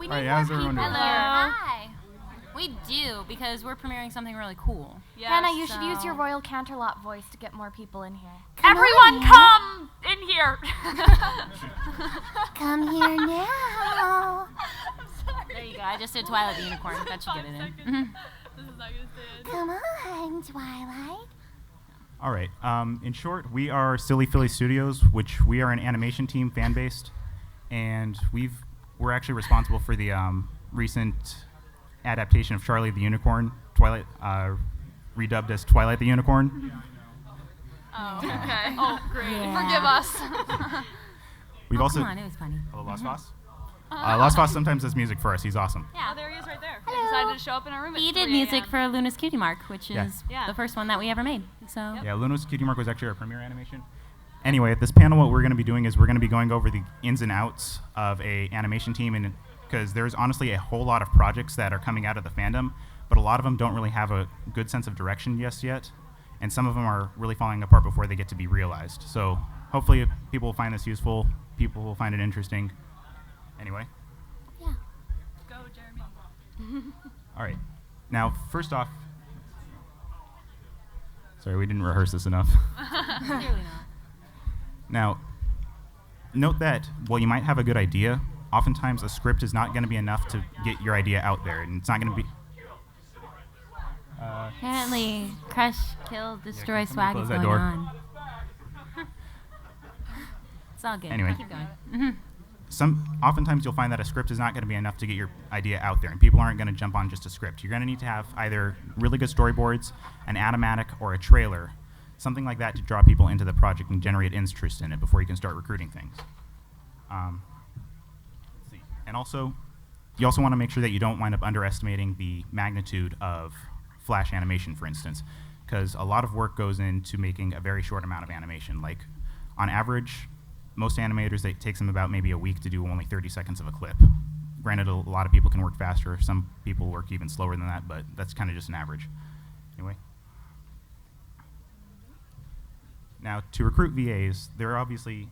We All need right, more how's people. everyone doing? Hello. Hi. We do, because we're premiering something really cool. Yes. Hannah, you should use your Royal Canterlot voice to get more people in here. Everyone come in here. Come here now. There you go. I just did Twilight the Unicorn. That should get it in. This is not going to stay in. Come on, Twilight. All right. In short, we are Silly Philly Studios, which we are an animation team, fan-based, and we're actually responsible for the recent adaptation of Charlie the Unicorn, Twilight, redubbed as Twilight the Unicorn. Oh, okay. Great. Yeah. Forgive us. We've also Come on, it was funny. Hello, Lost Foss. Lost Foss sometimes does music for us. He's awesome. Yeah. Oh, there he is right there. He decided to show up in our room at He did 3 music a.m. for Luna's Cutie Mark, which Yeah. is Yeah. the first one that we ever made. So Yeah, Luna's Cutie Mark was actually our premiere animation. Anyway, at this panel, what we're going to be doing is we're going to be going over the ins and outs of a animation team, and because there's honestly a whole lot of projects that are coming out of the fandom, but a lot of them don't really have a good sense of direction just yet, and some of them are really falling apart before they get to be realized. So hopefully people will find this useful, people will find it interesting. Anyway. Yeah. Go, Jeremy. All right. Now, first off, sorry, we didn't rehearse this enough. clearly not. Now, note that while you might have a good idea, oftentimes a script is not going to be enough to get your idea out there, and it's not going to be. Apparently, crush, kill, destroy, can somebody swag close is that going door? on. It's all good. Anyway. Keep going. Oftentimes you'll find that a script is not going to be enough to get your idea out there, and people aren't going to jump on just a script. You're going to need to have either really good storyboards, an animatic, or a trailer, something like that to draw people into the project and generate interest in it before you can start recruiting things. Let's see. And also, you also want to make sure that you don't wind up underestimating the magnitude of Flash animation, for instance, because a lot of work goes into making a very short amount of animation. Like, on average, most animators, it takes them about maybe a week to do only 30 seconds of a clip. Granted, a lot of people can work faster. Some people work even slower than that, but that's kind of just an average. Anyway. Now, to recruit VAs, we're obviously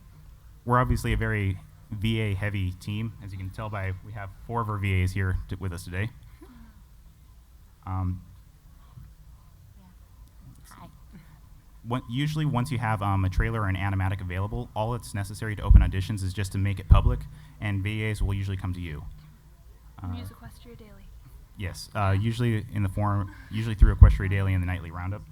a very VA-heavy team. As you can tell by, we have 4 of our VAs here with us today. Hi. Usually, once you have a trailer or an animatic available, all that's necessary to open auditions is just to make it public, and VAs will usually come to you. Music Equestria Daily. Yes, usually through Equestria Daily and the Nightly Roundup.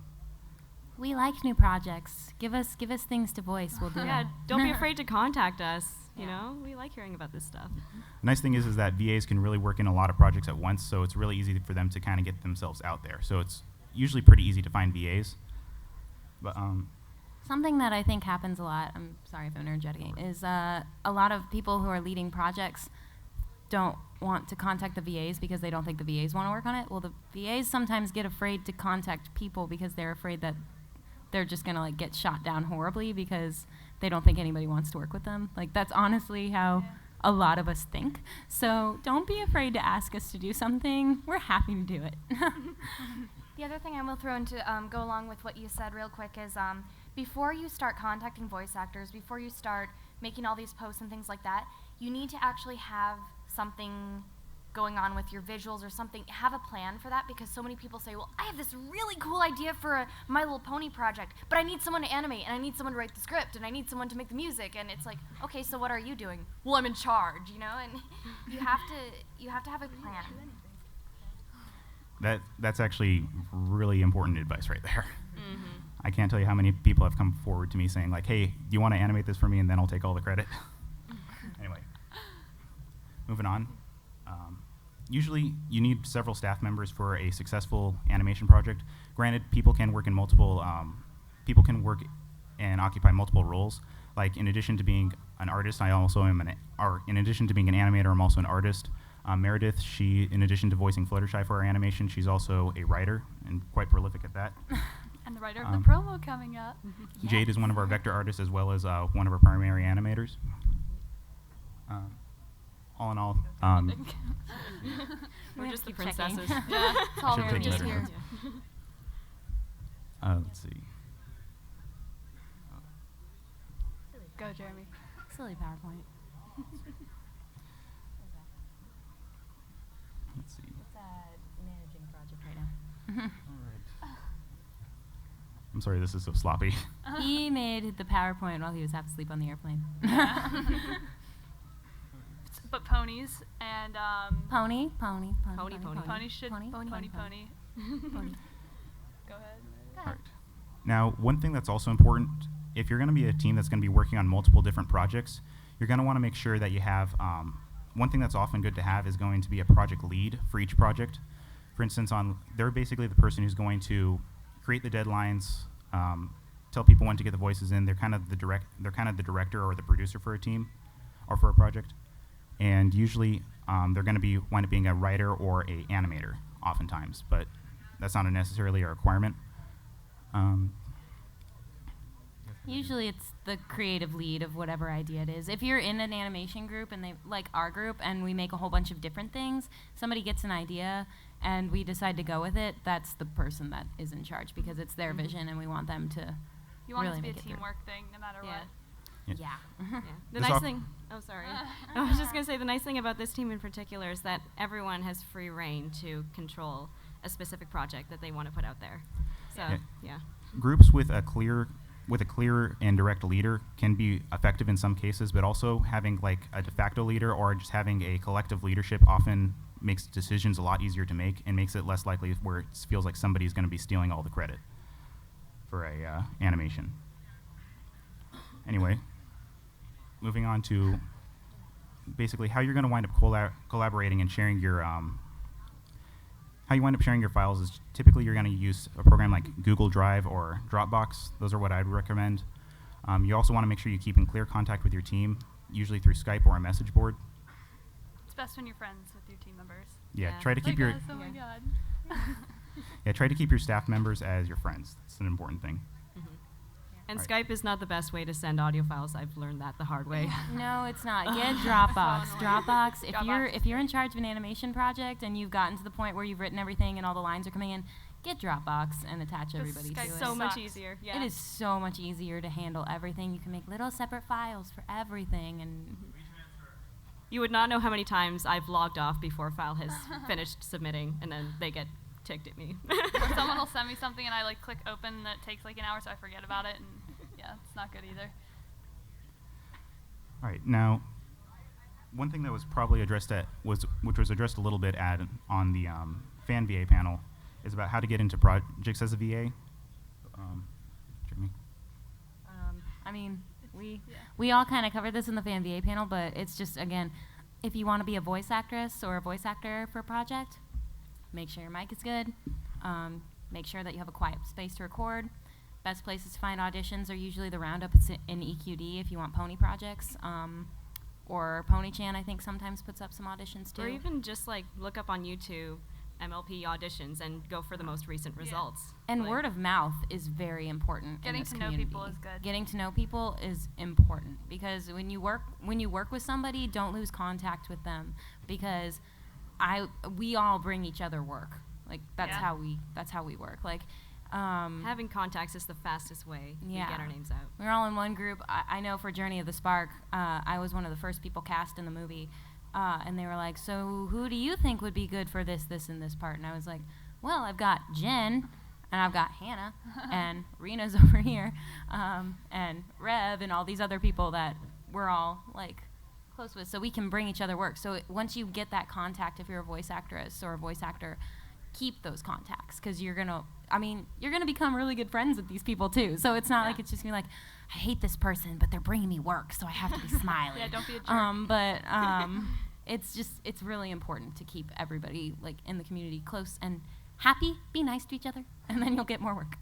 We like new projects. Give us things to voice. We'll do Yeah, it. don't be afraid to contact us. You Yeah. know, we like hearing about this stuff. The nice thing is that VAs can really work in a lot of projects at once, so it's really easy for them to kind of get themselves out there. So it's usually pretty easy to find VAs. But Something that I think happens a lot, I'm sorry if I'm interjecting, is a lot of people who are leading projects don't want to contact the VAs because they don't think the VAs want to work on it. Well, the VAs sometimes get afraid to contact people because they're afraid that they're just going to like get shot down horribly because they don't think anybody wants to work with them. Like, that's honestly how a lot of us think. So don't be afraid to ask us to do something. We're happy to do it. The other thing I will throw in to go along with what you said real quick is before you start contacting voice actors, before you start making all these posts and things like that, you need to actually have something going on with your visuals or something. Have a plan for that, because so many people say, well, I have this really cool idea for a My Little Pony project, but I need someone to animate, and I need someone to write the script, and I need someone to make the music, and it's like, okay, so what are you doing? Well, I'm in charge, you know, and you have to have a plan. that's actually really important advice right there. I can't tell you how many people have come forward to me saying, like, hey, do you want to animate this for me, and then I'll take all the credit. Anyway, moving on. Usually, you need several staff members for a successful animation project. Granted, people can work and occupy multiple roles. Like, in addition to being an artist, I also am in addition to being an animator, I'm also an artist. Meredith, in addition to voicing Fluttershy for our animation, she's also a writer and quite prolific at that. And the writer of the promo coming up. Jade is one of our vector artists as well as one of our primary animators. All in all, We're just the keep checking. princesses. Yeah, it's all Should Mary take just better here. notes. Let's see. Go, Jeremy. Silly PowerPoint. let's see. It's a managing project right now. All right. I'm sorry, this is so sloppy. He made the PowerPoint while he was half asleep on the airplane. But ponies and Pony. Pony. ponies should Pony. pony. Pony. Go ahead. All right. Now, one thing that's also important, if you're going to be a team that's going to be working on multiple different projects, you're going to want to make sure that you have, one thing that's often good to have is going to be a project lead for each project. For instance, they're basically the person who's going to create the deadlines, tell people when to get the voices in. They're kind of the director or the producer for a team or for a project. And usually they're going to wind up being a writer or a animator oftentimes, but that's not necessarily a requirement. Usually it's the creative lead of whatever idea it is. If you're in an animation group and they like our group and we make a whole bunch of different things, somebody gets an idea and we decide to go with it, that's the person that is in charge because it's their vision and we want them to You want really it to be a make it through. teamwork thing, no matter Yeah. what. Yeah. Yeah. The This nice off- thing. Oh, sorry. I was just gonna say the nice thing about this team in particular is that everyone has free reign to control a specific project that they want to put out there. So yeah. Groups with a clear and direct leader can be effective in some cases, but also having like a de facto leader or just having a collective leadership often makes decisions a lot easier to make and makes it less likely where it feels like somebody's going to be stealing all the credit for a animation. Anyway, moving on to basically how you're going to wind up collaborating and sharing your how you wind up sharing your files is typically you're going to use a program like Google Drive or Dropbox. Those are what I'd recommend. You also want to make sure you keep in clear contact with your team, usually through Skype or a message board. It's best when you're friends with your team members. Yeah, Yeah. try to keep your Like us, oh my god. try to keep your staff members as your friends. That's an important thing. And Right. Skype is not the best way to send audio files. I've learned that the hard way. No, it's not. Get Dropbox. So annoying. Dropbox. Dropbox If you're in charge of an animation project and you've gotten to the point where you've written everything and all the lines are coming in, get Dropbox and attach everybody to Skype it. So much sucks. easier. Yeah. It is so much easier to handle everything. You can make little separate files for everything, and You would not know how many times I've logged off before a file has finished submitting, and then they get ticked at me. Or someone will send me something and I like click open and it takes like an hour so I forget about it and yeah, it's not good either. All right, now, one thing that was probably addressed which was addressed a little bit on the fan VA panel is about how to get into projects as a VA. Jeremy? I mean, Yeah. we all kind of covered this in the fan VA panel, but it's just, again, if you want to be a voice actress or a voice actor for a project, make sure your mic is good. Make sure that you have a quiet space to record. Best places to find auditions are usually the Roundup in EQD if you want pony projects. Or PonyChan, I think, sometimes puts up some auditions too. Or even just like look up on YouTube MLP auditions and go for the most recent results. And Like- word of mouth is very important. Getting in this to know community. people is good. Getting to know people is important because when you work with somebody, don't lose contact with them because we all bring each other work. Like that's Yeah. how we work. Like Having contacts is the fastest way to Yeah. get our names out. we're all in one group. I know for Journey of the Spark, I was one of the first people cast in the movie. And they were like, so who do you think would be good for this, and this part? And I was like, well, I've got Jen, and I've got Hannah, and Rena's over here, and Rev, and all these other people that we're all, like, close with. So we can bring each other work. So once you get that contact, if you're a voice actress or a voice actor, keep those contacts because you're going to become really good friends with these people, too. So it's not like it's just going to be like, I hate this person, but they're bringing me work, so I have to be smiling. Yeah, don't be a jerk. It's really important to keep everybody like in the community close and happy. Be nice to each other, and then you'll get more work.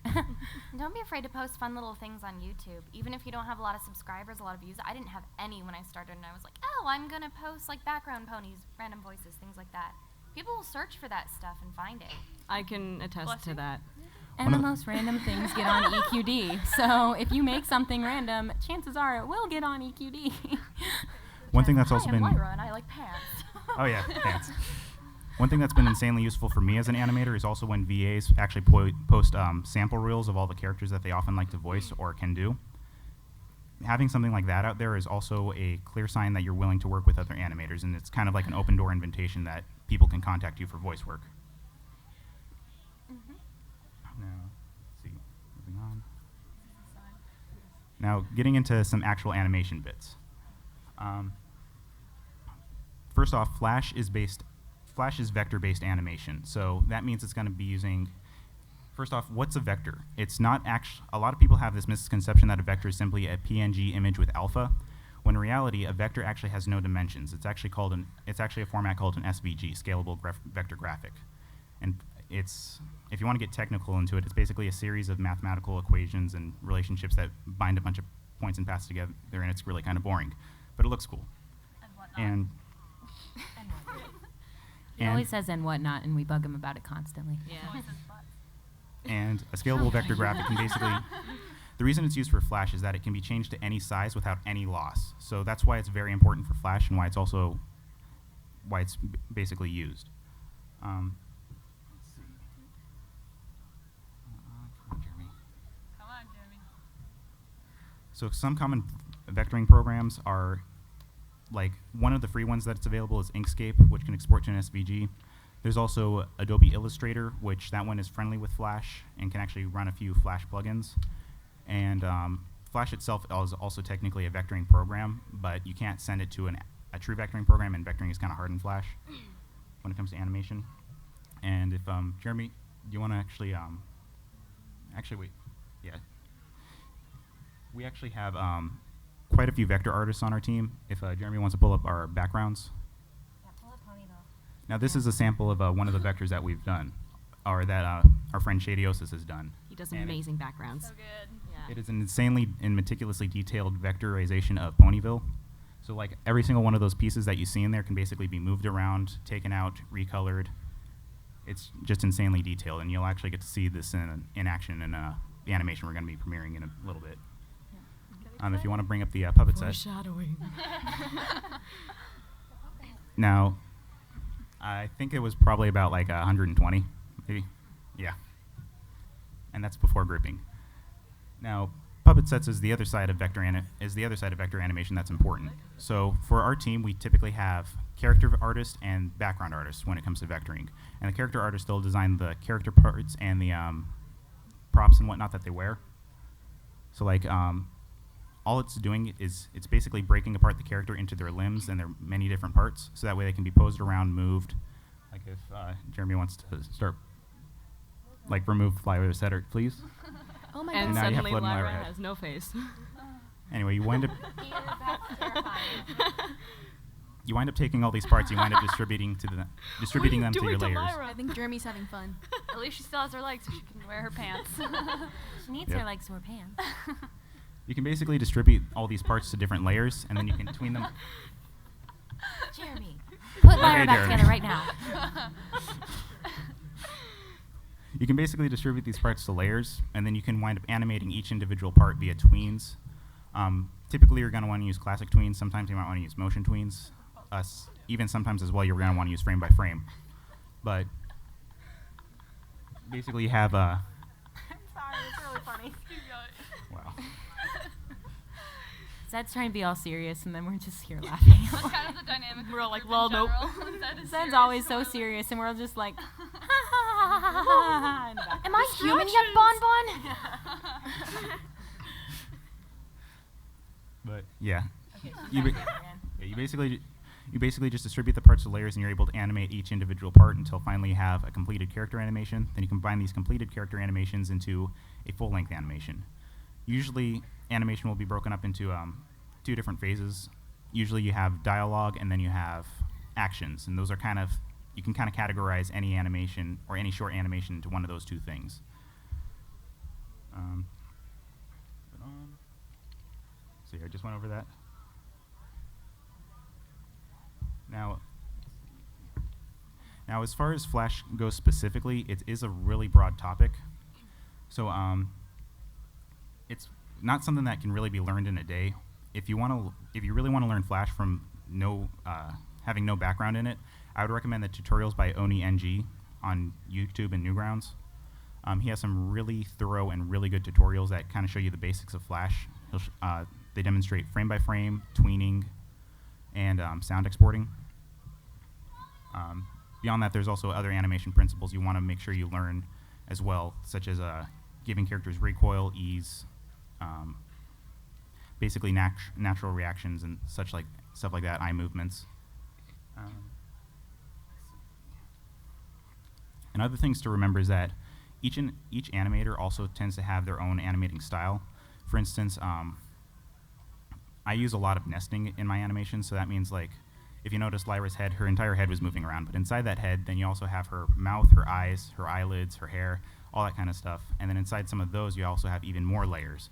Don't be afraid to post fun little things on YouTube. Even if you don't have a lot of subscribers, a lot of views. I didn't have any when I started, and I was like, oh, I'm going to post like background ponies, random voices, things like that. People will search for that stuff and find it. I can attest Bless to you. that. And the most random things get on EQD. So if you make something random, chances are it will get on EQD. One thing that's also Hi, I'm been Lyra, and I like pants. Oh yeah, thanks. One thing that's been insanely useful for me as an animator is also when VAs actually post sample reels of all the characters that they often like to voice or can do. Having something like that out there is also a clear sign that you're willing to work with other animators, and it's kind of like an open door invitation that people can contact you for voice work. Now, let's see, moving on. Now, getting into some actual animation bits. First off, Flash is vector-based animation. So that means it's going to be using, first off, what's a vector? It's not actually, a lot of people have this misconception that a vector is simply a PNG image with alpha, when in reality, a vector actually has no dimensions. It's actually a format called an SVG, Scalable Vector Graphic. And if you want to get technical into it, it's basically a series of mathematical equations and relationships that bind a bunch of points and paths together, and it's really kind of boring. But it looks cool. And whatnot. And He always says and whatnot, and we bug him about it constantly. Yeah. and a scalable vector graphic can basically, the reason it's used for Flash is that it can be changed to any size without any loss. So that's why it's very important for Flash and why it's basically used. Let's see. Come on, Jeremy. Come on, Jeremy. So some common vectoring programs are, like, one of the free ones that's available is Inkscape, which can export to an SVG. There's also Adobe Illustrator, which that one is friendly with Flash and can actually run a few Flash plugins. And Flash itself is also technically a vectoring program, but you can't send it to a true vectoring program, and vectoring is kind of hard in Flash when it comes to animation. And if, Jeremy, do you want to actually wait, yeah. We actually have quite a few vector artists on our team. If Jeremy wants to pull up our backgrounds. Yeah, pull up Pony though. Now this is a sample of one of the vectors that we've done, or that our friend Shadiosis has done. He does And amazing backgrounds. So good. Yeah. It is an insanely and meticulously detailed vectorization of Ponyville. So like every single one of those pieces that you see in there can basically be moved around, taken out, recolored. It's just insanely detailed, and you'll actually get to see this in action in the animation we're going to be premiering in a little bit. If you want to bring up the puppet set. Foreshadowing. Now, I think it was probably about like 120, maybe. Yeah. And that's before grouping. Now, puppet sets is the other side of vector animation that's important. So for our team, we typically have character artists and background artists when it comes to vectoring. And the character artists, they'll design the character parts and the props and whatnot that they wear. So like, all it's doing is it's basically breaking apart the character into their limbs and their many different parts, so that way they can be posed around, moved. Like if Jeremy wants to start, like, remove Lyra's header, please. Oh my And now you have suddenly blood in Lyra Lyra. has no face. Anyway, you wind up That's terrifying. you wind up taking all these parts, you wind up distributing them to your layers. I think Jeremy's having fun. At least she still has her legs so she can wear her pants. She needs Yep. her legs to wear pants. You can basically distribute all these parts to different layers, and then you can tween them. Jeremy, put Okay, Lyra back Jeremy. together right now. You can basically distribute these parts to layers, and then you can wind up animating each individual part via tweens. Typically, you're going to want to use classic tweens. Sometimes you might want to use motion tweens. Even sometimes as well, you're going to want to use frame by frame. But basically, you have I'm sorry, it's really funny. wow. Zed's trying to be all serious, and then we're just here laughing. That's kind of the dynamic. We're all like, in well, nope. general. Zed is Zed's serious. always so serious, and we're all just like, ha ha ha ha ha. Am I human yet, Bon Bon? But yeah, Okay, You you, ba- yeah, you basically just distribute the parts to layers, and you're able to animate each individual part until finally you have a completed character animation. Then you combine these completed character animations into a full-length animation. Usually, animation will be broken up into 2 different phases. Usually, you have dialogue, and then you have actions, and those are you can kind of categorize any animation or any short animation into one of those 2 things. So yeah, I just went over that. Now, as far as Flash goes specifically, it is a really broad topic. So it's not something that can really be learned in a day. If you really want to learn Flash from having no background in it, I would recommend the tutorials by Oni NG on YouTube and Newgrounds. He has some really thorough and really good tutorials that kind of show you the basics of Flash. They demonstrate frame by frame, tweening, and sound exporting. beyond that, there's also other animation principles you want to make sure you learn as well, such as giving characters recoil, ease, basically natural reactions and stuff like that, eye movements. And other things to remember is that each animator also tends to have their own animating style. For instance, I use a lot of nesting in my animation, so that means like, if you notice Lyra's head, her entire head was moving around, but inside that head, then you also have her mouth, her eyes, her eyelids, her hair, all that kind of stuff. And then inside some of those, you also have even more layers.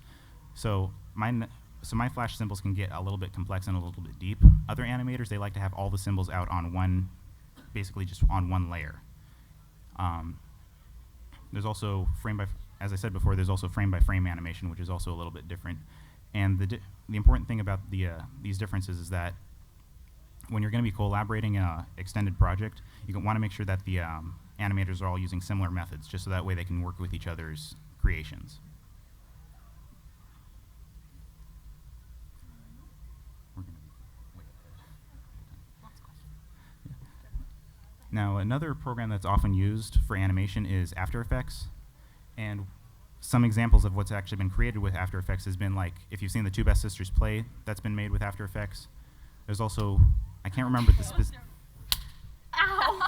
So my flash symbols can get a little bit complex and a little bit deep. Other animators, they like to have all the symbols out on one, basically just on one layer. There's also as I said before, there's also frame by frame animation, which is also a little bit different. And the important thing about these differences is that when you're going to be collaborating in an extended project, you want to make sure that the animators are all using similar methods, just so that way they can work with each other's creations. Now, another program that's often used for animation is After Effects. And some examples of what's actually been created with After Effects has been like, if you've seen the Two Best Sisters play, that's been made with After Effects. There's also, I can't remember the specific. Ow!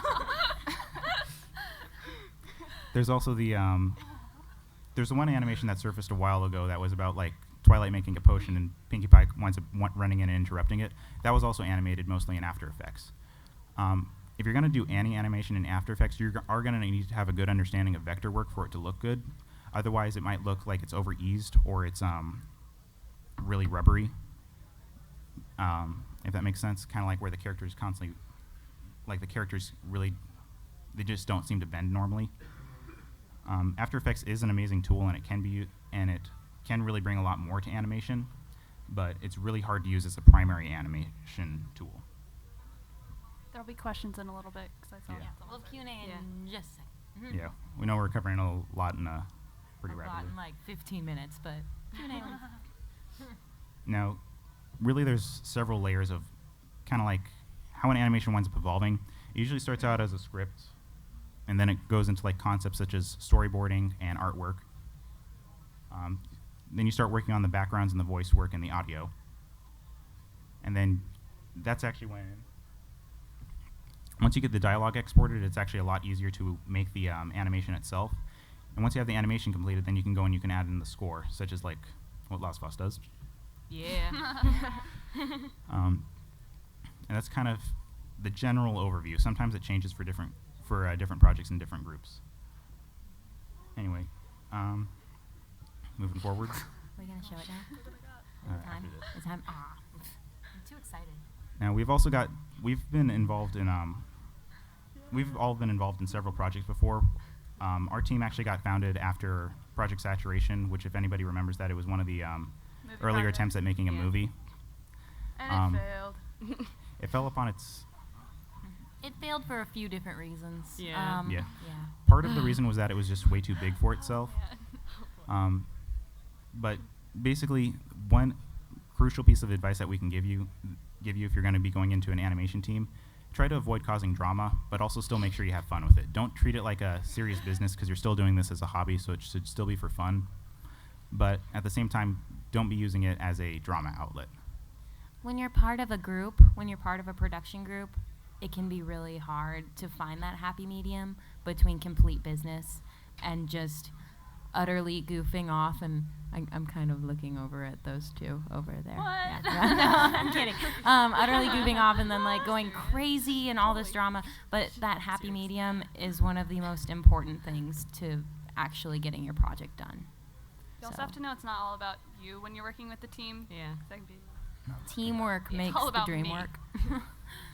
There's also there's the one animation that surfaced a while ago that was about like Twilight making a potion and Pinkie Pie running in and interrupting it. That was also animated mostly in After Effects. If you're going to do any animation in After Effects, you are going to need to have a good understanding of vector work for it to look good. Otherwise, it might look like it's over-eased or it's really rubbery, if that makes sense. Kind of like where the characters constantly, like the characters really, they just don't seem to bend normally. After Effects is an amazing tool, and it can really bring a lot more to animation, but it's really hard to use as a primary animation tool. There'll be questions in a little bit, because I saw Yeah. We'll Q&A in just a second. Yeah, we know we're covering a lot in pretty A lot rapidly. in like 15 minutes, but Q&A. Now, really there's several layers of kind of like how an animation winds up evolving. It usually starts out as a script, and then it goes into like concepts such as storyboarding and artwork. Then you start working on the backgrounds and the voice work and the audio. And then that's actually when, once you get the dialogue exported, it's actually a lot easier to make the animation itself. And once you have the animation completed, then you can go and you can add in the score, such as like what Last of Us does. Yeah. And that's kind of the general overview. Sometimes it changes for different projects and different groups. Anyway, moving forward. We're going to show it now? After Time? this. The time? Ah, I'm too excited. Now we've all been involved in several projects before. Our team actually got founded after Project Saturation, which if anybody remembers that, it was one of the earlier attempts at making a movie. And it failed. It fell upon its... It failed for a few different reasons. Yeah. Yeah. Yeah. Part of the reason was that it was just way too big for itself. But basically, one crucial piece of advice that we can give you if you're going to be going into an animation team, try to avoid causing drama, but also still make sure you have fun with it. Don't treat it like a serious business, because you're still doing this as a hobby, so it should still be for fun. But at the same time, don't be using it as a drama outlet. When you're part of a group, when you're part of a production group, it can be really hard to find that happy medium between complete business and just utterly goofing off. And I'm kind of looking over at those two over there. What? Yeah, no, I'm kidding. Utterly goofing off and then like going crazy and all this drama. But that happy medium is one of the most important things to actually getting your project done. You also have to know it's not all about you when you're working with the team. Yeah. That can be Teamwork It's makes all the about dream me. work.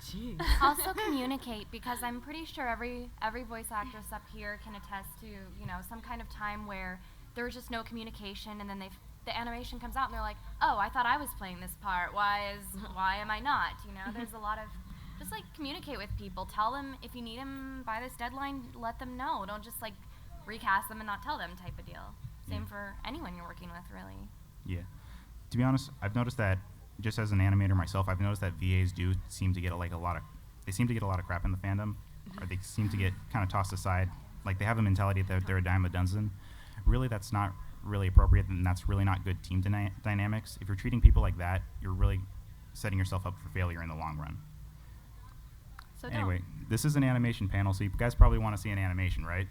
Jeez. Also communicate, because I'm pretty sure every voice actress up here can attest to, some kind of time where there was just no communication, and then the animation comes out and they're like, oh, I thought I was playing this part. Why am I not? There's a lot of just like communicate with people. Tell them if you need them by this deadline, let them know. Don't just like recast them and not tell them type of deal. Same Yeah. for anyone you're working with, really. Yeah. To be honest, I've noticed that just as an animator myself, I've noticed that VAs do seem to get a lot of crap in the fandom. or they seem to get kind of tossed aside. Like they have a mentality that they're a dime a dozen. Really, that's not really appropriate, and that's really not good team dynamics. If you're treating people like that, you're really setting yourself up for failure in the long run. So Anyway, this is an animation panel, so you guys probably want to see an animation, right?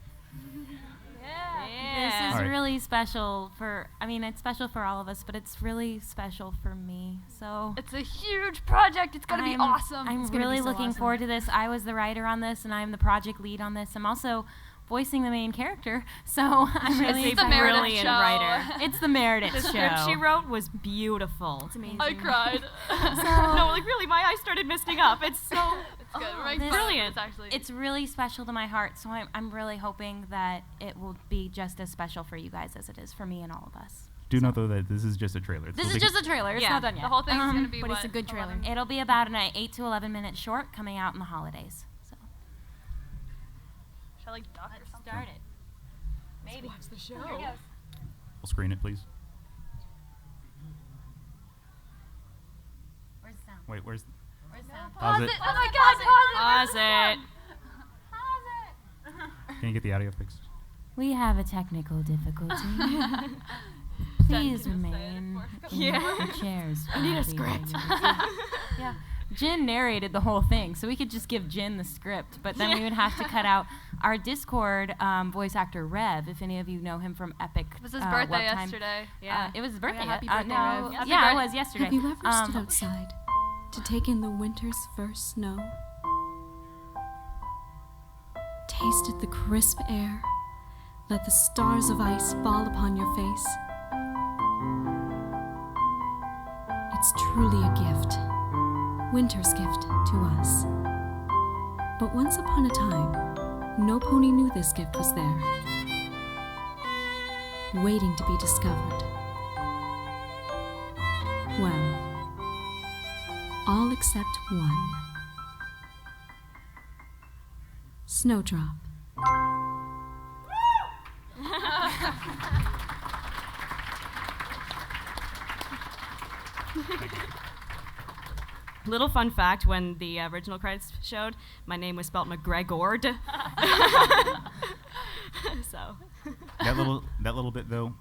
This is Alright. really special for, I mean, it's special for all of us, but it's really special for me. So it's a huge project. It's gonna be awesome. I'm It's gonna really be so looking awesome. forward to this. I was the writer on this, and I'm the project lead on this. I'm also voicing the main character, so I'm really It's the excited. Meredith brilliant show. writer. It's the Meredith The show. script she wrote was beautiful. It's amazing. I cried. No, like really, my eyes started misting up. It's so It's good. Oh, We're making this- fun of it. Brilliant. It's actually. It's really special to my heart, so I'm really hoping that it will be just as special for you guys as it is for me and all of us. Do note though that this is just a trailer. This is just a trailer. It's Yeah. not done yet. the whole thing's gonna be but what, it's a good trailer. 11? It'll be about an 8 to 11 minute short coming out in the holidays. So Should I like duck or something? start it. Maybe. We'll screen it, please. Where's the sound? Wait, where's? Where's the sound? Pause it. Oh my God! Pause it. Can you get the audio fixed? We have a technical difficulty. Please Jen, can you say it remain for- in Yeah. the chairs. I need a while we script. yeah. Jin narrated the whole thing, so we could just give Jin the script, but then we would have to cut out our Discord voice actor Rev, if any of you know him from Epic. It was his birthday Webtime. yesterday. Yeah. It was his birthday. happy yeah? birthday, No, Rev. Happy yeah, it birthday. was yesterday. Have you ever stood Um, outside to take in the winter's first snow? Tasted the crisp air, let the stars of ice fall upon your face. It's truly a gift, winter's gift to us. But once upon a time, no pony knew this gift was there, waiting to be discovered. Well, all except one. Snowdrop. Little fun fact: when the original credits showed, my name was spelled McGregord. So. That little bit though.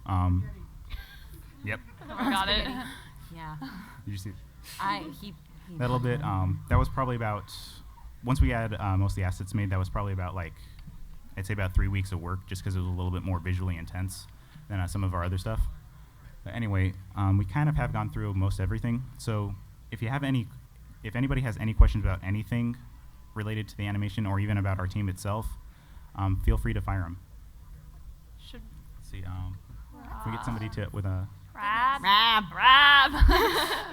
Yep. Got it. Yeah. Did you see He that little bit? That was probably about. Once we had most of the assets made, that was probably about I'd say about 3 weeks of work, just because it was a little bit more visually intense than some of our other stuff. But anyway, we kind of have gone through most everything. So if anybody has any questions about anything related to the animation or even about our team itself, feel free to fire them. Should Let's see. Can we get somebody with a? Rab. Rab. Rab.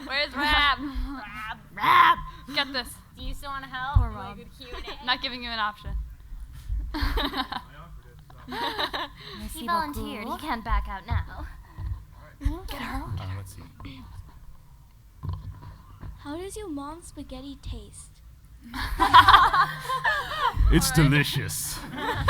Where's Rab? Rab. Rab. Get this. Do you still want to help? Poor Rob. Not giving you an option. He volunteered. He can't back out now. Let's see. How does your mom's spaghetti taste? It's delicious. I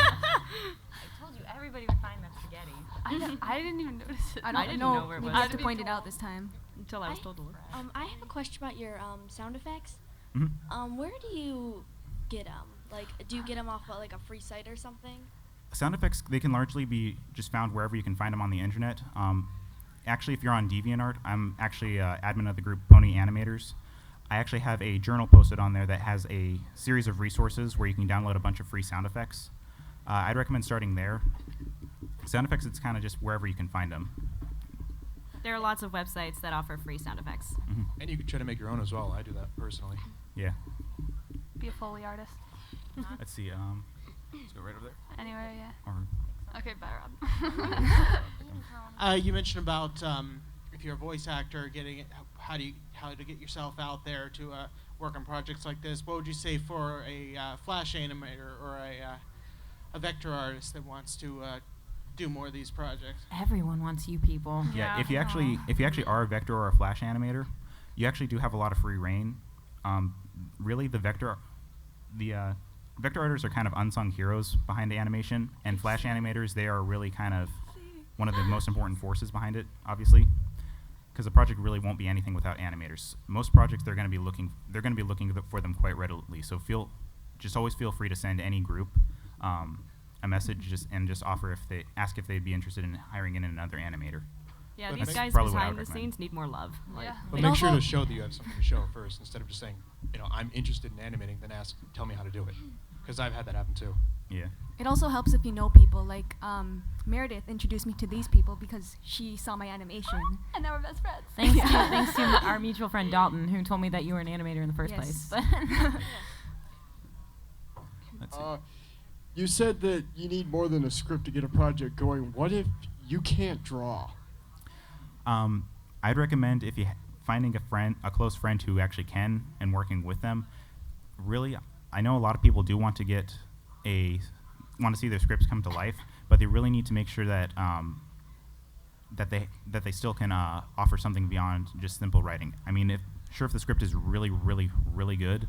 told you everybody would find that spaghetti. I didn't even notice it. I didn't know where it We was. have to point it out this time. Until I was told to look. I have a question about your sound effects. Mhm. Where do you get them? Like, do you get them off like a free site or something? Sound effects, they can largely be just found wherever you can find them on the internet. Actually, if you're on DeviantArt, I'm actually admin of the group Pony Animators. I actually have a journal posted on there that has a series of resources where you can download a bunch of free sound effects. I'd recommend starting there. Sound effects, it's kind of just wherever you can find them. There are lots of websites that offer free sound effects. And you can try to make your own as well. I do that personally. Yeah. Be a Foley artist. Let's see. Let's go right over there. Anyway, yeah. Or Okay, bye, Rob. You mentioned about if you're a voice actor, how to get yourself out there to work on projects like this. What would you say for a Flash animator or a vector artist that wants to do more of these projects? Everyone wants you people. yeah, if you actually are a vector or a flash animator, you actually do have a lot of free reign. Really, the vector artists are kind of unsung heroes behind the animation, and flash animators, they are really kind of one of the most important forces behind it, obviously, because the project really won't be anything without animators. Most projects, they're going to be looking for them quite readily. So just always feel free to send any group a message just ask if they'd be interested in hiring in another animator. Yeah, But these that's guys probably what I behind would the recommend. scenes need more love. Like, Yeah. But It make sure also- to show that you have something to show first, instead of just saying, I'm interested in animating, then tell me how to do it. Because I've had that happen too. Yeah. It also helps if you know people. Like Meredith introduced me to these people because she saw my animation. And now we're best friends. Thanks to our mutual friend Dalton, who told me that you were an animator in the first Yes. place. Let's see. You said that you need more than a script to get a project going. What if you can't draw? I'd recommend if you finding a close friend who actually can, and working with them. Really, I know a lot of people do want to see their scripts come to life, but they really need to make sure that that they still can offer something beyond just simple writing. I mean, if the script is really, really, really good,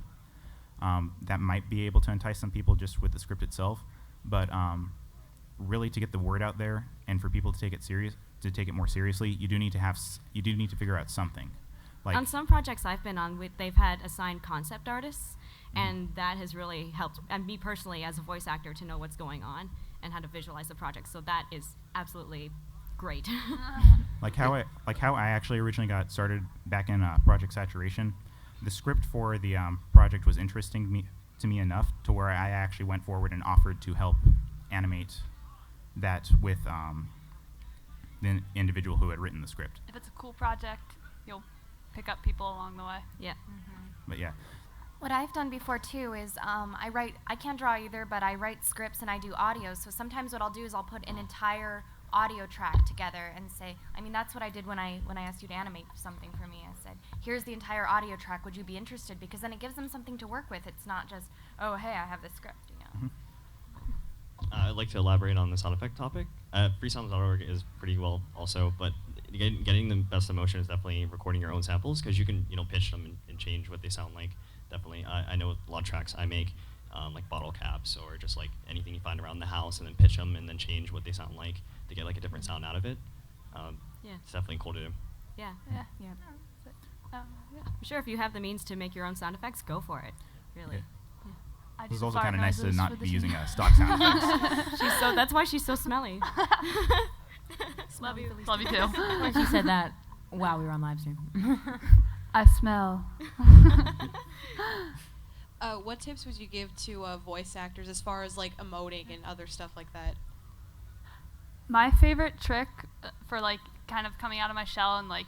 that might be able to entice some people just with the script itself. But really, to get the word out there and for people to take it more seriously, you do need to figure out something. Like on some projects I've been on, they've had assigned concept artists, and that has really helped and me personally as a voice actor to know what's going on and how to visualize the project. So that is absolutely great. like how I actually originally got started back in Project Saturation. The script for the project was interesting to me enough to where I actually went forward and offered to help animate that with the individual who had written the script. If it's a cool project, you'll pick up people along the way. Yeah. But yeah. What I've done before too is I can't draw either, but I write scripts and I do audio. So sometimes what I'll do is I'll put an entire audio track together and say, that's what I did when I asked you to animate something for me. I said, here's the entire audio track. Would you be interested? Because then it gives them something to work with. It's not just, oh, hey, I have this script. I'd like to elaborate on the sound effect topic. Freesounds.org is pretty well also, but getting the best emotion is definitely recording your own samples, because you can pitch them and change what they sound like. Definitely, I know a lot of tracks I make, like bottle caps or just like anything you find around the house, and then pitch them and then change what they sound like to get like a different sound out of it. Yeah. It's definitely cool to do. Yeah. Yeah. Yeah. Yeah. I'm sure if you have the means to make your own sound effects, go for it. Really. Yeah. I It do was the also fart kind of nice to noises for not the be using show. stock sound effects. That's why she's so smelly. Love you. Love you too. When she said that while we were on live stream. I smell. What tips would you give to voice actors as far as like emoting and other stuff like that? My favorite trick for like kind of coming out of my shell and like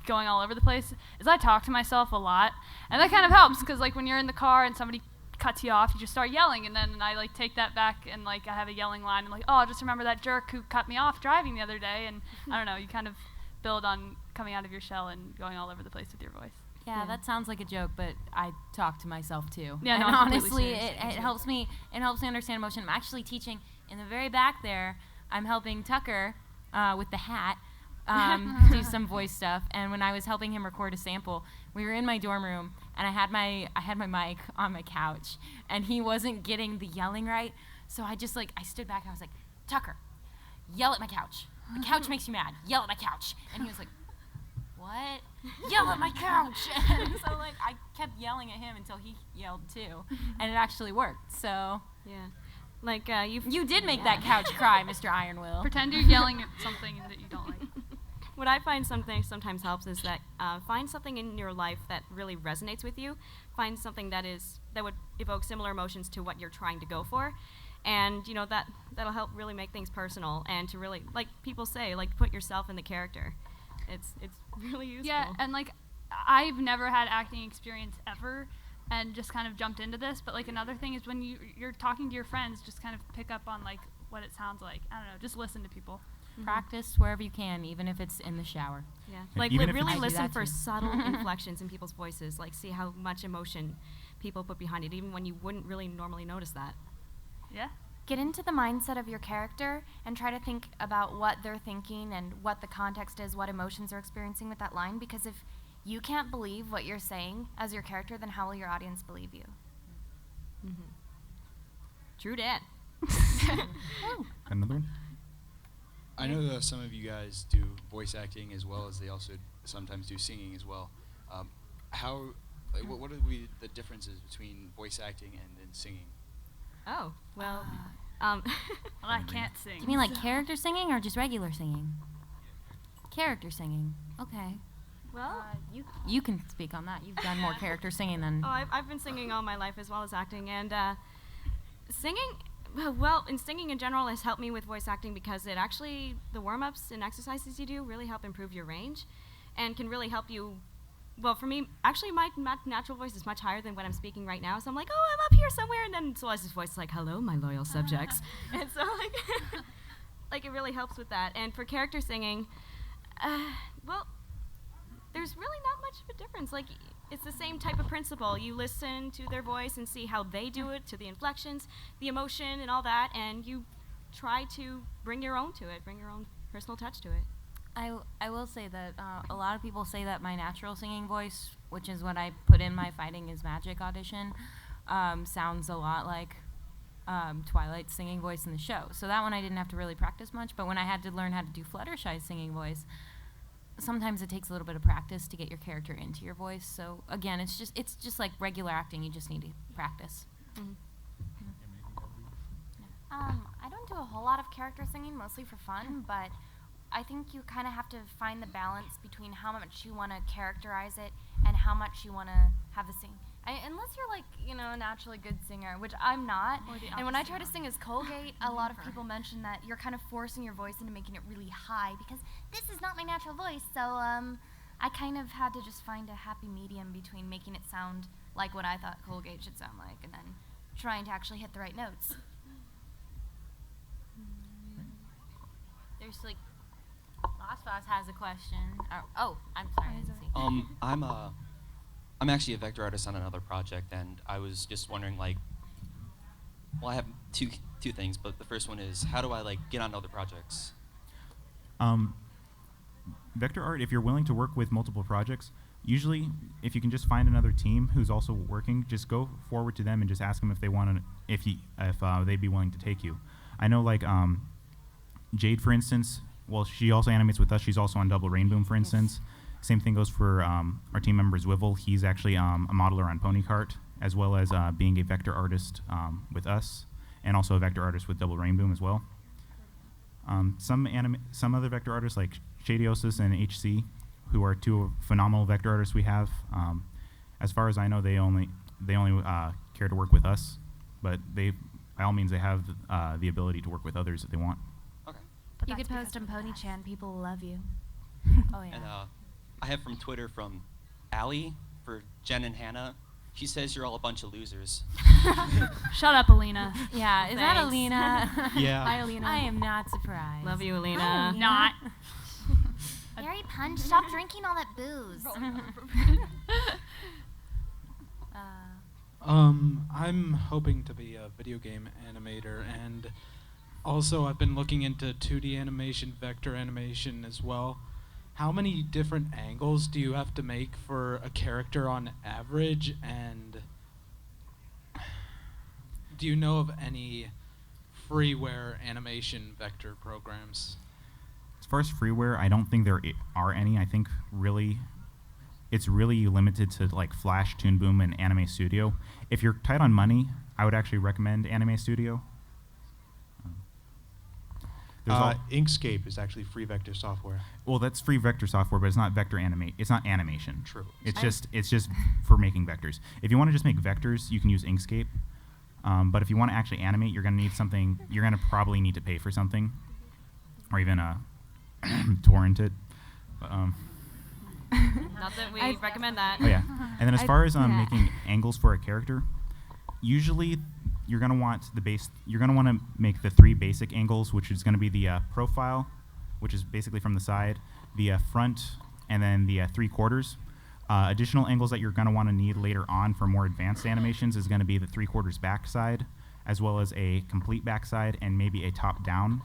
going all over the place is I talk to myself a lot, and that kind of helps because like when you're in the car and somebody cuts you off, you just start yelling, and then I like take that back and like I have a yelling line and like, oh, I'll just remember that jerk who cut me off driving the other day, and I don't know, you kind of build on coming out of your shell and going all over the place with your voice. Yeah, that sounds like a joke, but I talk to myself too. Yeah, and no, I'm completely honestly, serious. it helps me. It helps me understand emotion. I'm actually teaching in the very back there. I'm helping Tucker with the hat do some voice stuff. And when I was helping him record a sample, we were in my dorm room, and I had my mic on my couch, and he wasn't getting the yelling right. So I just I stood back and I was like, Tucker, yell at my couch. The couch makes you mad. Yell at my couch. And he was like, what? Yell at my couch. And so I kept yelling at him until he yelled too, and it actually worked. So yeah, you did make that couch cry, Mr. Ironwill. Pretend you're yelling at something that you don't like. What I find sometimes helps is that find something in your life that really resonates with you. Find something that would evoke similar emotions to what you're trying to go for, and that'll help really make things personal, and to really, like people say, put yourself in the character. It's really useful. Yeah, and I've never had acting experience ever, and just kind of jumped into this. But another thing is when you're talking to your friends, just kind of pick up on what it sounds like. I don't know, just listen to people. Practice wherever you can, even if it's in the shower. Yeah, even if really it's- listen I do for that too. subtle inflections in people's voices. See how much emotion people put behind it, even when you wouldn't really normally notice that. Yeah. Get into the mindset of your character and try to think about what they're thinking and what the context is, what emotions they're experiencing with that line. Because if you can't believe what you're saying as your character, then how will your audience believe you? True dat. Another one? I know that some of you guys do voice acting as well as they also sometimes do singing as well. How Like, what would be the differences between voice acting and then singing? Oh, well, Well, I can't sing. Do you mean like character singing or just regular singing? Character singing. Okay. well, You can speak on that. You've done more character singing than. oh, I've been singing all my life as well as acting, and singing, well, in singing in general has helped me with voice acting because it actually, the warm-ups and exercises you do really help improve your range and can really help you. Well, for me, actually, my natural voice is much higher than what I'm speaking right now, so I'm like, oh, I'm up here somewhere, and then Celeste's voice is like, hello, my loyal subjects. And so, like, it really helps with that. And for character singing, well, there's really not much of a difference. Like, it's the same type of principle. You listen to their voice and see how they do it, to the inflections, the emotion, and all that, and you try to bring your own to it, bring your own personal touch to it. I will say that a lot of people say that my natural singing voice, which is what I put in my Fighting is Magic audition, sounds a lot like Twilight's singing voice in the show. So that one I didn't have to really practice much, but when I had to learn how to do Fluttershy's singing voice, sometimes it takes a little bit of practice to get your character into your voice. So again, it's just like regular acting. You just need to practice. Mm-hmm. I don't do a whole lot of character singing, mostly for fun, but I think you kind of have to find the balance between how much you want to characterize it and how much you want to have the sing. Unless you're like, a naturally good singer, which I'm not. And when I try to sing as Colgate, a lot of people mention that you're kind of forcing your voice into making it really high because this is not my natural voice. So I kind of had to just find a happy medium between making it sound like what I thought Colgate should sound like and then trying to actually hit the right notes. There's like, Lost Boss has a question. I'm sorry. I didn't see. I'm actually a vector artist on another project, and I was just wondering, like, well, I have two things, but the first one is, how do I get on other projects? Vector art, if you're willing to work with multiple projects, usually if you can just find another team who's also working, just go forward to them and just ask them if they want to, if they'd be willing to take you. I know Jade, for instance. Well, she also animates with us. She's also on Double Rainboom, for instance. Same thing goes for our team member Zwivel. He's actually a modeler on Ponycart, as well as being a vector artist with us, and also a vector artist with Double Rainboom as well. Some other vector artists like Shadiosis and HC, who are two phenomenal vector artists we have. As far as I know, they only care to work with us, but by all means, they have the ability to work with others if they want. You could post on Pony-chan. People will love you. Oh, yeah. And I have from Twitter from Allie for Jen and Hannah. She says you're all a bunch of losers. Shut up, Alina. Yeah, is that Alina? Yeah. Hi, Alina. I am not surprised. Love you, Alina. Hi, Alina. Not. Gary Punch, stop drinking all that booze. I'm hoping to be a video game animator, and also I've been looking into 2D animation, vector animation as well. How many different angles do you have to make for a character on average, and do you know of any freeware animation vector programs? As far as freeware, I don't think there are any. I think it's really limited to Flash, Toon Boom, and Anime Studio. If you're tight on money, I would actually recommend Anime Studio. Inkscape is actually free vector software. Well, that's free vector software, but it's not vector animate. It's not animation. True. It's just for making vectors. If you want to just make vectors, you can use Inkscape. But if you want to actually animate, you're gonna need something. You're gonna probably need to pay for something, or even torrent it. Not that we recommend that. Oh yeah. And then as far as making angles for a character, usually you're gonna want You're gonna want to make the 3 basic angles, which is gonna be the profile, which is basically from the side, the front, and then the 3/4. Additional angles that you're gonna want to need later on for more advanced animations is gonna be the 3/4 backside, as well as a complete backside, and maybe a top down.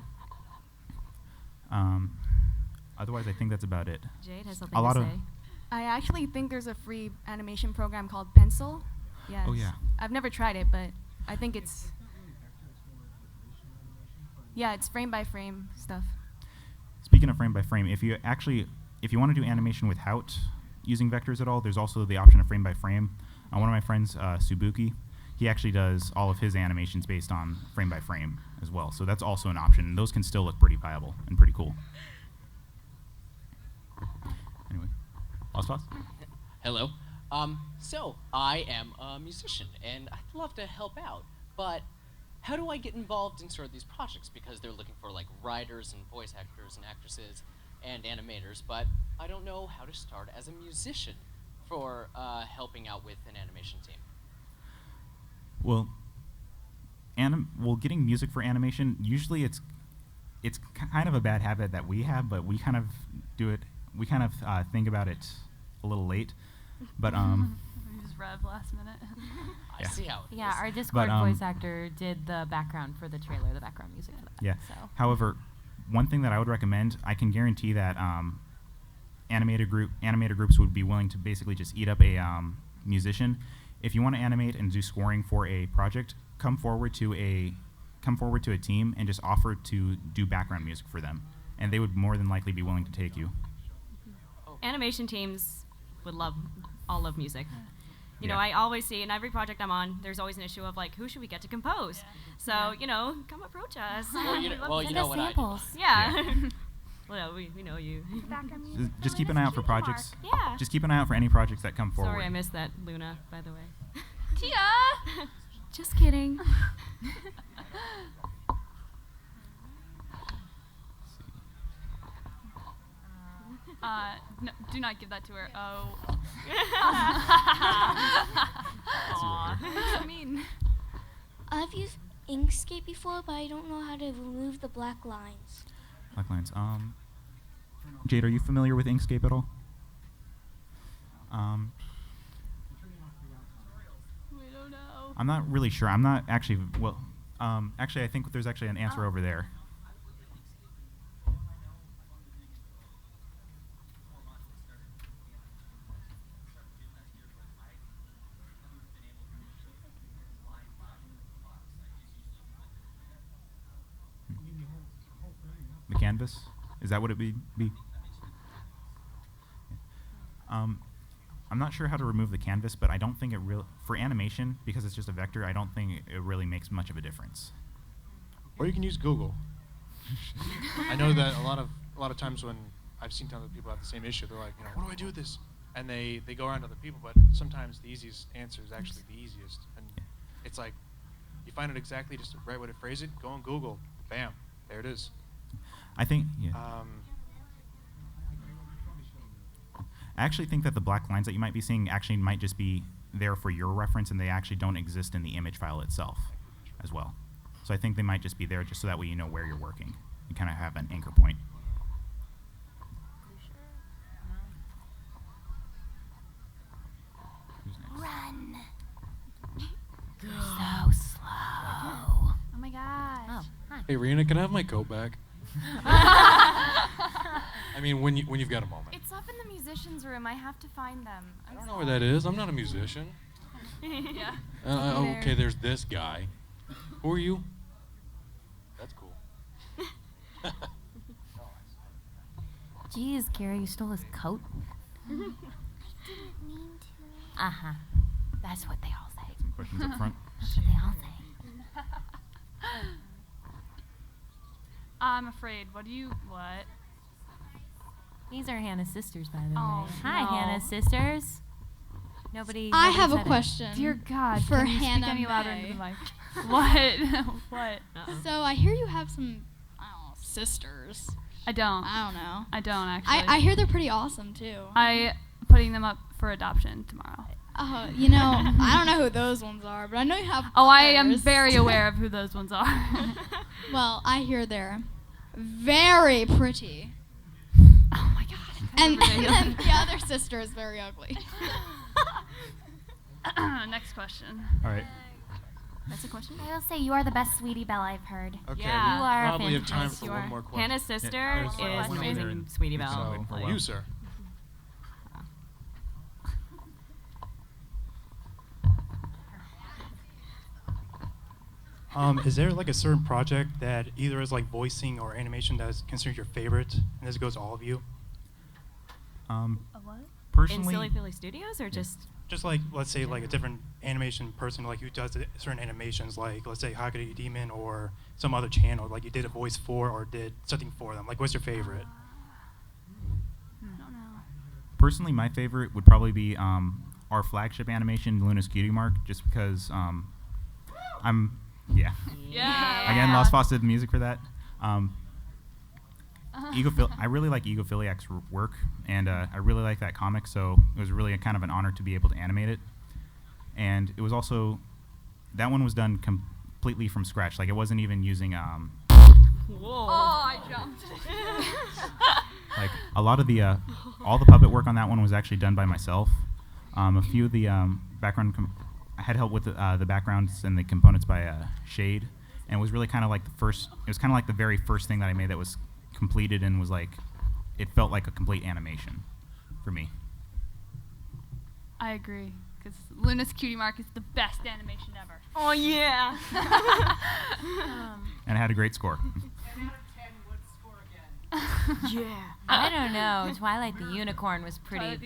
Otherwise, I think that's about it. Jade has something to say. I actually think there's a free animation program called Pencil. Yes. Oh yeah. I've never tried it, but I think it's frame by frame stuff. Speaking of frame by frame, if you want to do animation with Hout, using vectors at all, there's also the option of frame by frame. One of my friends, Subuki, he actually does all of his animations based on frame by frame as well. So that's also an option. And those can still look pretty viable and pretty cool. Anyway, Lost Boss? Hello. So I am a musician, and I'd love to help out, but how do I get involved in sort of these projects? Because they're looking for like writers and voice actors and actresses and animators, but I don't know how to start as a musician for helping out with an animation team. Well, getting music for animation, usually it's kind of a bad habit that we have, but we kind of do it. We kind of think about it a little late, but We just rev last minute. I see how it Yeah, is. our Discord But, voice actor did the background for the trailer, the background music for that. yeah. So. However, one thing that I would recommend, I can guarantee that animator groups would be willing to basically just eat up a musician. If you want to animate and do scoring for a project, come forward to a team and just offer to do background music for them, and they would more than likely be willing to take you. Animation teams would all love music. You know, Yeah. I always see in every project I'm on, there's always an issue of like, who should we get to compose? So, you know, come approach us. Well, you know what I do. Yeah. Well, we know you. Just keep an eye out for projects. Yeah. Just keep an eye out for any projects that come forward. Sorry, I missed that, Luna, by the way. Tia! Just kidding. No, do not give that to her. Oh. Aw. What do you mean? I've used Inkscape before, but I don't know how to remove the black lines. Black lines. Jade, are you familiar with Inkscape at all? We don't know. I'm not really sure. I'm not actually, well, actually I think there's actually an answer over there. The canvas? Is that what it would be? I'm not sure how to remove the canvas, but I don't think it really, for animation, because it's just a vector, I don't think it really makes much of a difference. Or you can use Google. I know that a lot of times when I've seen other people have the same issue, they're like, you know, what do I do with this? And they go around to other people, but sometimes the easiest answer is actually the easiest. And it's like, you find it exactly just the right way to phrase it, go on Google, bam, there it is. I think, yeah. I actually think that the black lines that you might be seeing actually might just be there for your reference, and they actually don't exist in the image file itself as well. So I think they might just be there just so that way you know where you're working. You kind of have an anchor point. Run. So slow. Oh my gosh. Oh, hi. Hey, Rihanna, can I have my coat back? I mean, when you've got a moment. It's up in the musician's room. I have to find them. I don't know where that is. I'm not a musician. Yeah. Okay, there's this guy. Who are you? That's cool. Jeez, Carrie, you stole his coat? Didn't mean to. Uh-huh. That's what they all say. Some questions up front. That's what they all say. I'm afraid. What? These are Hannah's sisters, by the Oh, way. Hi, no. Hannah's sisters. Nobody I have a said it. question. Dear God, for can you Hannah speak any louder May. into the mic? What? What? So I hear you have some, I don't know, sisters. I don't. I don't know. I don't actually. I hear they're pretty awesome too. I putting them up for adoption tomorrow. You know, I don't know who those ones are, but I know you have. Oh, I am others. very aware of who those ones are. Well, I hear they're very pretty. Oh my God. And then the other sister is very ugly. Next question. All right. That's a question? I will say you are the best Sweetie Belle I've heard. Okay, Yeah. we You are probably have time fantastic. for You one are. more question. Hannah's sister there's is one more amazing, there in- Sweetie so Belle. for a while. You, sir. Is there like a certain project that either is like voicing or animation that is considered your favorite? And this goes to all of you. A what? Personally, in Silly Philly Studios, or just Just like, let's say, like a different animation person, like who does certain animations, like let's say Hagari Demon or some other channel, like you did a voice for or did something for them. Like, what's your favorite? personally, my favorite would probably be our flagship animation, Luna's Cutie Mark, just because yeah. Again, Lost Foss did the music for that. I really like Egophiliac's work, and I really like that comic, so it was really kind of an honor to be able to animate it. And it was also, that one was done completely from scratch. Like, it wasn't even using Whoa. Oh, I jumped. like a lot of the all the puppet work on that one was actually done by myself. A few of the background I had help with the backgrounds and the components by Shade, and it was really kind of like the very first thing that I made that was completed and was like, it felt like a complete animation for me. I agree, because Luna's Cutie Mark is the best animation ever. Oh yeah. And it had a great score. Yeah. I don't know. Twilight the Unicorn was pretty.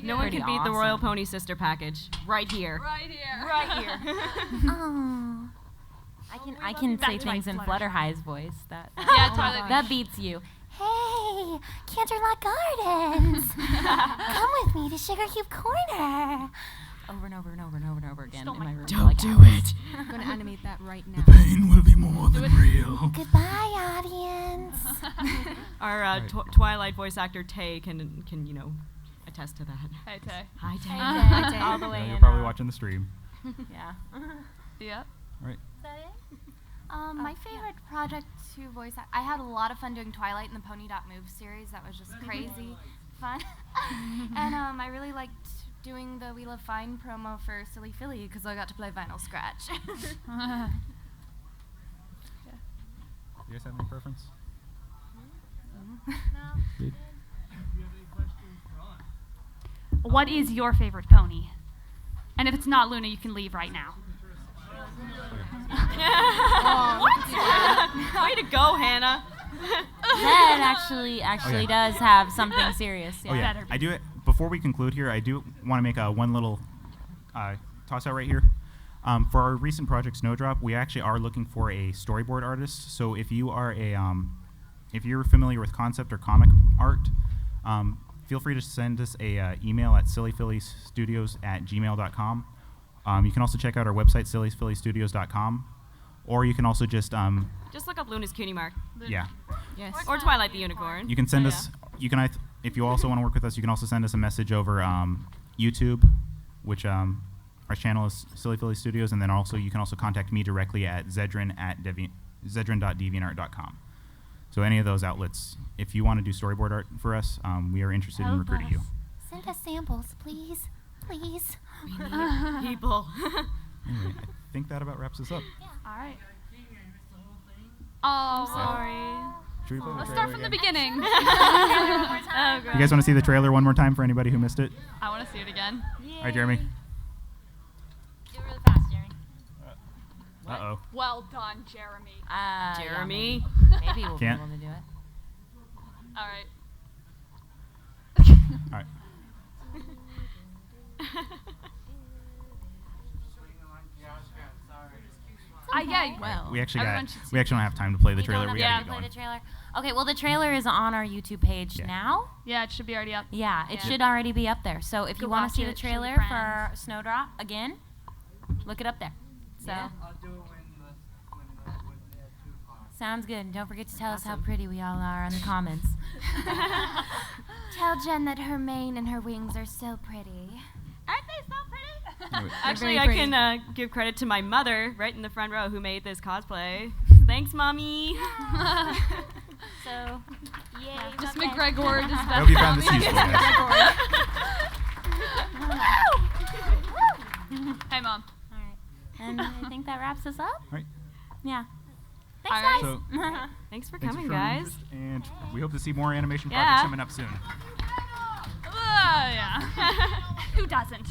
No one pretty can beat the Royal awesome. Pony Sister package. Right here. Right here. Right here. Oh. I can say things in Flutterhigh's voice. That Yeah, Twilight. that beats you. Hey, Canterlot Gardens! Come with me to Sugar Cube Corner. Over and over and over and over and over again in my room. for like hours. I'm going to animate that right now. Pain will be more than real. Goodbye, audience. Our Twilight voice actor Tay can attest to that. Hi, Tay. Hi, Tay. Hi, Tay. All the way You're in, probably watching the stream. Yeah. Yep. All right. Is that it? My favorite project to voice act, I had a lot of fun doing Twilight in the Pony.move series. That was just crazy fun. And I really liked doing the We Love Fine promo for Silly Philly because I got to play Vinyl Scratch. You guys have any preference? Good. What is your favorite pony? And if it's not Luna, you can leave right now. What? Way to go, Hannah. Zed actually does have something serious. Yeah. Oh yeah, I do it. Before we conclude here, I do want to make one little toss out right here. For our recent project Snowdrop, we actually are looking for a storyboard artist. So if you are if you're familiar with concept or comic art, feel free to send us a email at sillyphillystudios@gmail.com. You can also check out our website, sillyphillystudios.com, or you can also just look up Luna's Cutie Mark. Yeah. Yes. Or Twilight the Unicorn. You can send us. You can if you also want to work with us, you can also send us a message over YouTube, which our channel is Silly Philly Studios, and then also you can also contact me directly at zedrin@deviantart.com. So any of those outlets, if you want to do storyboard art for us, we are interested in recruiting you. Send us samples, please. Please. We need people. Anyway, I think that about wraps us up. All right. Oh, sorry. Should we play the Let's trailer start from the again? beginning. You guys want to see the trailer one more time for anybody who missed it? I want to see it again. All right, Jeremy. Do it really fast, Jeremy. Uh-oh. Well done, Jeremy. Jeremy. Yeah, maybe we'll Can't. be able to do it. All right. All right. Well, We actually Everyone should see don't have time to play the trailer. We gotta to get play going. the trailer. Okay, well the trailer is on our YouTube page now. Yeah, it should be already up. Yeah, it should already be up there. So if Go you want watch to see the it, show your trailer for Snowdrop again, look it up there. So sounds good. And don't forget to tell us how pretty we all are in the comments. Tell Jen that her mane and her wings are so pretty. Aren't they so pretty? Actually, I can give credit to my mother right in the front row who made this cosplay. Thanks, Mommy. So, yay. Just McGregor is best. I hope you found this useful, guys. Hey, Mom. All right. And I think that wraps us up. All right. Yeah. All Thanks, right. So, Thanks for thanks coming, for showing guys. interest, and we hope to see more animation Yeah. projects coming up soon. Yeah. Who doesn't?